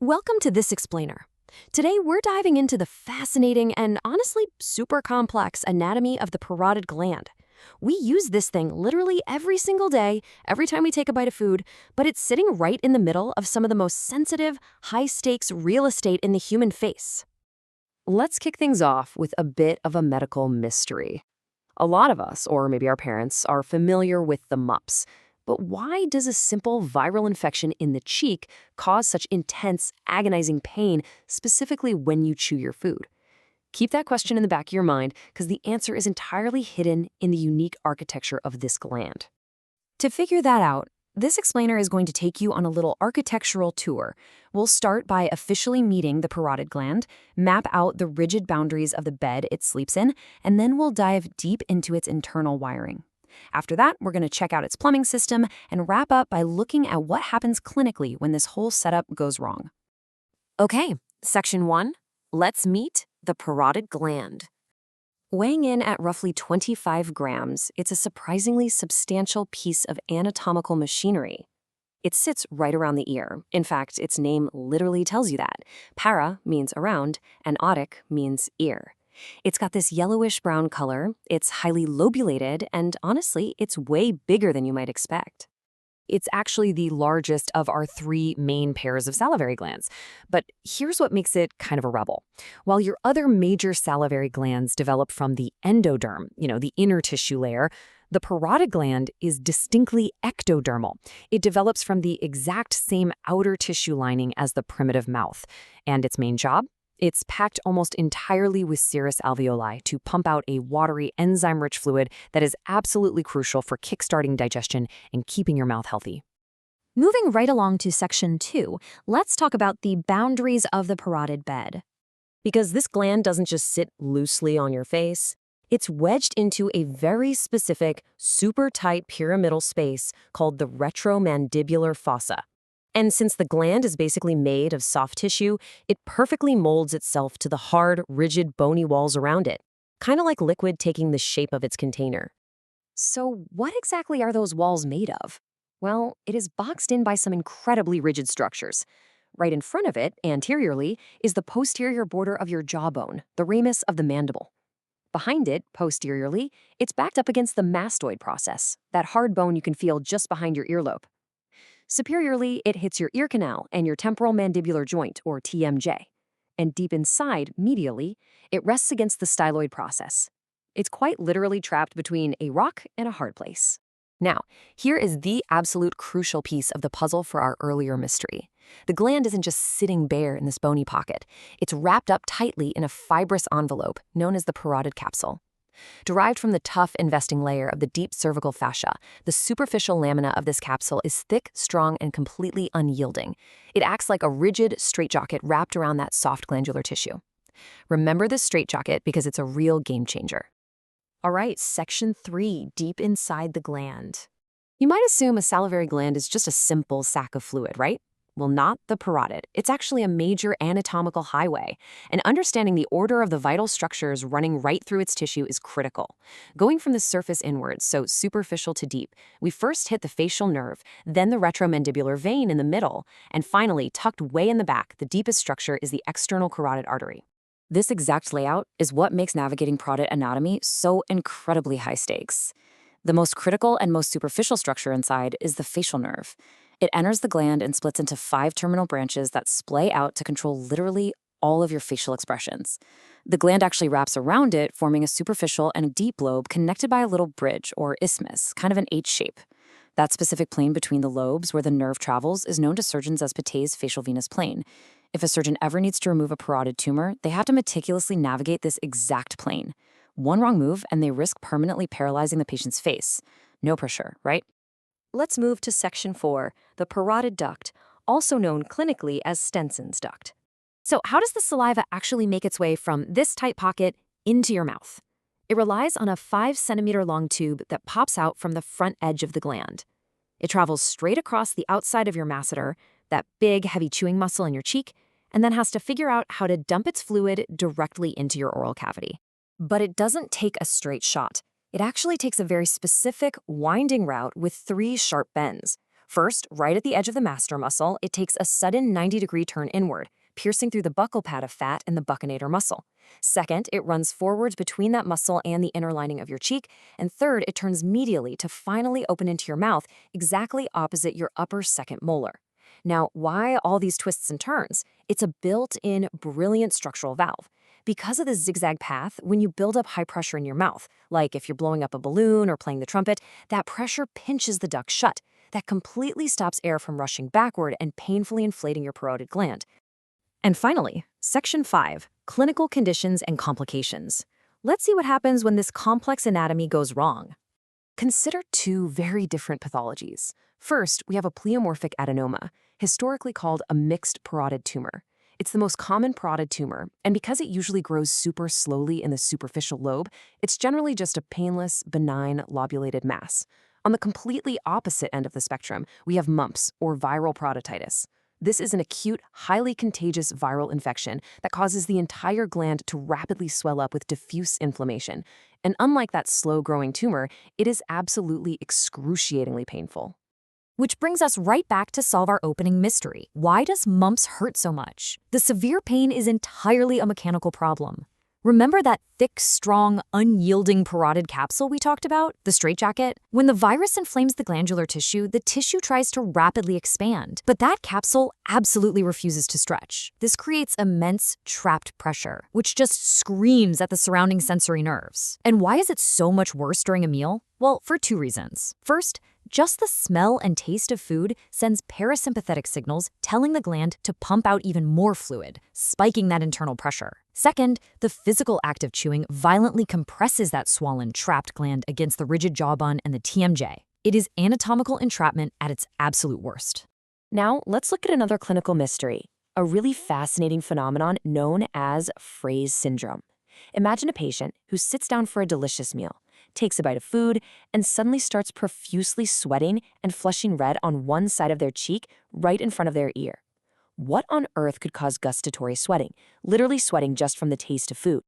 Welcome to This Explainer. Today, we're diving into the fascinating and honestly super complex anatomy of the parotid gland. We use this thing literally every single day, every time we take a bite of food, but it's sitting right in the middle of some of the most sensitive, high-stakes real estate in the human face. Let's kick things off with a bit of a medical mystery. A lot of us, or maybe our parents, are familiar with the mumps. But why does a simple viral infection in the cheek cause such intense, agonizing pain, specifically when you chew your food? Keep that question in the back of your mind, because the answer is entirely hidden in the unique architecture of this gland. To figure that out, this explainer is going to take you on a little architectural tour. We'll start by officially meeting the parotid gland, map out the rigid boundaries of the bed it sleeps in, and then we'll dive deep into its internal wiring. After that, we're going to check out its plumbing system and wrap up by looking at what happens clinically when this whole setup goes wrong. Okay, Section 1, let's meet the parotid gland. Weighing in at roughly 25 grams, it's a surprisingly substantial piece of anatomical machinery. It sits right around the ear. In fact, its name literally tells you that. Para means around, and otic means ear. It's got this yellowish-brown color, it's highly lobulated, and honestly, it's way bigger than you might expect. It's actually the largest of our three main pairs of salivary glands. But here's what makes it kind of a rebel. While your other major salivary glands develop from the endoderm, the inner tissue layer, the parotid gland is distinctly ectodermal. It develops from the exact same outer tissue lining as the primitive mouth. And its main job? It's packed almost entirely with serous alveoli to pump out a watery, enzyme-rich fluid that is absolutely crucial for kickstarting digestion and keeping your mouth healthy. Moving right along to Section 2, let's talk about the boundaries of the parotid bed. Because this gland doesn't just sit loosely on your face, it's wedged into a very specific, super tight pyramidal space called the retromandibular fossa. And since the gland is basically made of soft tissue, it perfectly molds itself to the hard, rigid, bony walls around it, kind of like liquid taking the shape of its container. So what exactly are those walls made of? Well, it is boxed in by some incredibly rigid structures. Right in front of it, anteriorly, is the posterior border of your jawbone, the ramus of the mandible. Behind it, posteriorly, it's backed up against the mastoid process, that hard bone you can feel just behind your earlobe. Superiorly, it hits your ear canal and your temporal mandibular joint, or TMJ. And deep inside, medially, it rests against the styloid process. It's quite literally trapped between a rock and a hard place. Now, here is the absolute crucial piece of the puzzle for our earlier mystery. The gland isn't just sitting bare in this bony pocket. It's wrapped up tightly in a fibrous envelope known as the parotid capsule. Derived from the tough investing layer of the deep cervical fascia, the superficial lamina of this capsule is thick, strong, and completely unyielding. It acts like a rigid straitjacket wrapped around that soft glandular tissue. Remember this straitjacket because it's a real game changer. All right, Section 3, deep inside the gland. You might assume a salivary gland is just a simple sac of fluid, right? Well, not the parotid. It's actually a major anatomical highway, and understanding the order of the vital structures running right through its tissue is critical. Going from the surface inwards, so superficial to deep, we first hit the facial nerve, then the retromandibular vein in the middle, and finally, tucked way in the back, the deepest structure is the external carotid artery. This exact layout is what makes navigating parotid anatomy so incredibly high stakes. The most critical and most superficial structure inside is the facial nerve. It enters the gland and splits into 5 terminal branches that splay out to control literally all of your facial expressions. The gland actually wraps around it, forming a superficial and a deep lobe connected by a little bridge, or isthmus, kind of an H shape. That specific plane between the lobes where the nerve travels is known to surgeons as Patay's facial venous plane. If a surgeon ever needs to remove a parotid tumor, they have to meticulously navigate this exact plane. One wrong move, and they risk permanently paralyzing the patient's face. No pressure, right? Let's move to Section 4, the parotid duct, also known clinically as Stensen's duct. So how does the saliva actually make its way from this tight pocket into your mouth? It relies on a 5-centimeter-long tube that pops out from the front edge of the gland. It travels straight across the outside of your masseter, that big, heavy chewing muscle in your cheek, and then has to figure out how to dump its fluid directly into your oral cavity. But it doesn't take a straight shot. It actually takes a very specific, winding route with 3 sharp bends. First, right at the edge of the masseter muscle, it takes a sudden 90-degree turn inward, piercing through the buccal pad of fat in the buccinator muscle. Second, it runs forwards between that muscle and the inner lining of your cheek. And third, it turns medially to finally open into your mouth, exactly opposite your upper second molar. Now, why all these twists and turns? It's a built-in, brilliant structural valve. Because of the zigzag path, when you build up high pressure in your mouth, like if you're blowing up a balloon or playing the trumpet, that pressure pinches the duct shut. That completely stops air from rushing backward and painfully inflating your parotid gland. And finally, Section 5, Clinical Conditions and Complications. Let's see what happens when this complex anatomy goes wrong. Consider two very different pathologies. First, we have a pleomorphic adenoma, historically called a mixed parotid tumor. It's the most common parotid tumor, and because it usually grows super slowly in the superficial lobe, it's generally just a painless, benign, lobulated mass. On the completely opposite end of the spectrum, we have mumps, or viral parotitis. This is an acute, highly contagious viral infection that causes the entire gland to rapidly swell up with diffuse inflammation. And unlike that slow-growing tumor, it is absolutely excruciatingly painful. Which brings us right back to solve our opening mystery. Why does mumps hurt so much? The severe pain is entirely a mechanical problem. Remember that thick, strong, unyielding parotid capsule we talked about, the straitjacket? When the virus inflames the glandular tissue, the tissue tries to rapidly expand, but that capsule absolutely refuses to stretch. This creates immense trapped pressure, which just screams at the surrounding sensory nerves. And why is it so much worse during a meal? Well, for two reasons. First, just the smell and taste of food sends parasympathetic signals telling the gland to pump out even more fluid, spiking that internal pressure. Second, the physical act of chewing violently compresses that swollen, trapped gland against the rigid jawbone and the TMJ. It is anatomical entrapment at its absolute worst. Now, let's look at another clinical mystery, a really fascinating phenomenon known as Fraze syndrome. Imagine a patient who sits down for a delicious meal, takes a bite of food, and suddenly starts profusely sweating and flushing red on one side of their cheek right in front of their ear. What on earth could cause gustatory sweating, literally sweating just from the taste of food?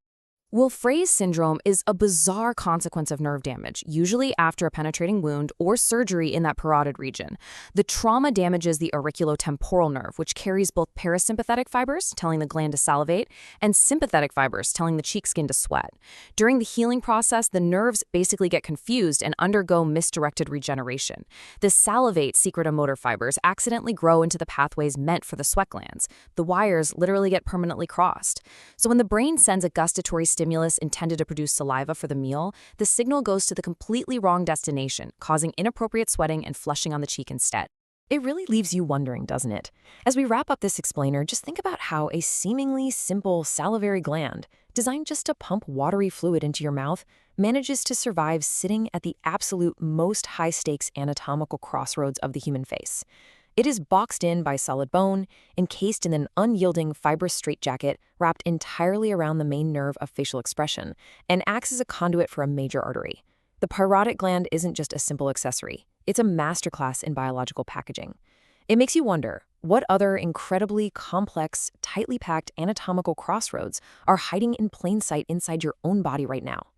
Well, Fraze syndrome is a bizarre consequence of nerve damage, usually after a penetrating wound or surgery in that parotid region. The trauma damages the auriculotemporal nerve, which carries both parasympathetic fibers, telling the gland to salivate, and sympathetic fibers, telling the cheek skin to sweat. During the healing process, the nerves basically get confused and undergo misdirected regeneration. The salivate secretomotor fibers accidentally grow into the pathways meant for the sweat glands. The wires literally get permanently crossed. So when the brain sends a gustatory stimulus intended to produce saliva for the meal, the signal goes to the completely wrong destination, causing inappropriate sweating and flushing on the cheek instead. It really leaves you wondering, doesn't it? As we wrap up this explainer, just think about how a seemingly simple salivary gland, designed just to pump watery fluid into your mouth, manages to survive sitting at the absolute most high-stakes anatomical crossroads of the human face. It is boxed in by solid bone, encased in an unyielding fibrous straitjacket wrapped entirely around the main nerve of facial expression, and acts as a conduit for a major artery. The parotid gland isn't just a simple accessory. It's a masterclass in biological packaging. It makes you wonder, what other incredibly complex, tightly packed anatomical crossroads are hiding in plain sight inside your own body right now?